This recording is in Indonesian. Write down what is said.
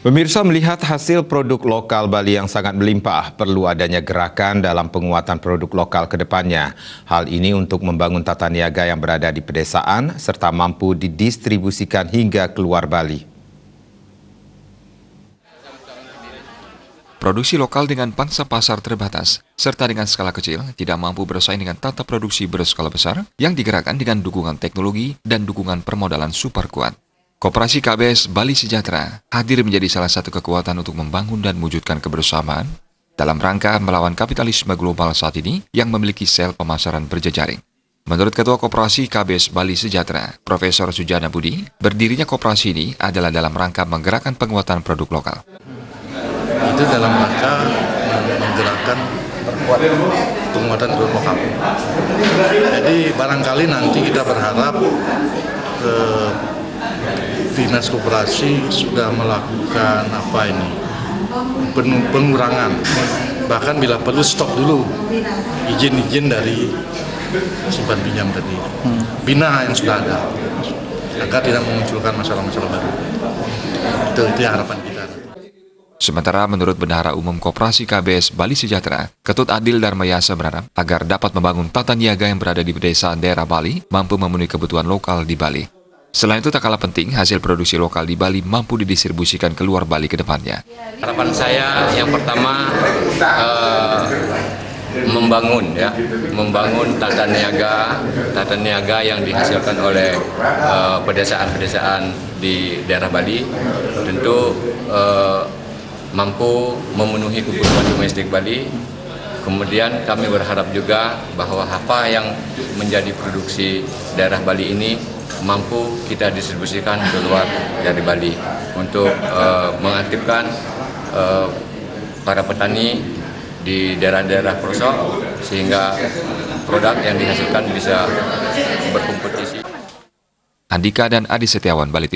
Pemirsa, melihat hasil produk lokal Bali yang sangat melimpah, perlu adanya gerakan dalam penguatan produk lokal ke depannya. Hal ini untuk membangun tata niaga yang berada di pedesaan serta mampu didistribusikan hingga keluar Bali. Produksi lokal dengan pangsa pasar terbatas, serta dengan skala kecil, tidak mampu bersaing dengan tata produksi berskala besar yang digerakkan dengan dukungan teknologi dan dukungan permodalan super kuat. Koperasi KBS Bali Sejahtera hadir menjadi salah satu kekuatan untuk membangun dan mewujudkan kebersamaan dalam rangka melawan kapitalisme global saat ini yang memiliki sel pemasaran berjejaring. Menurut Ketua Koperasi KBS Bali Sejahtera, Profesor Sujana Budi, berdirinya koperasi ini adalah dalam rangka menggerakkan penguatan produk lokal. Itu dalam rangka menggerakkan penguatan produk lokal. Jadi barangkali nanti kita berharap Dinas Koperasi sudah melakukan pengurangan, bahkan bila perlu stop dulu izin dari simpan pinjam tadi, bina yang sudah ada, agar tidak memunculkan masalah-masalah baru. Itu harapan kita. Sementara menurut Bendahara Umum Koperasi KBS Bali Sejahtera, Ketut Adil Darmayasa berharap agar dapat membangun tata niaga yang berada di pedesaan daerah Bali mampu memenuhi kebutuhan lokal di Bali. Selain itu tak kalah penting, hasil produksi lokal di Bali mampu didistribusikan keluar Bali ke depannya. Harapan saya yang pertama membangun tata niaga yang dihasilkan oleh pedesaan-pedesaan di daerah Bali, tentu mampu memenuhi kebutuhan domestik Bali. Kemudian kami berharap juga bahwa apa yang menjadi produksi daerah Bali ini mampu kita distribusikan keluar dari Bali untuk mengaktifkan para petani di daerah-daerah pelosok sehingga produk yang dihasilkan bisa berkompetisi. Andika dan Adi Setiawan, Bali.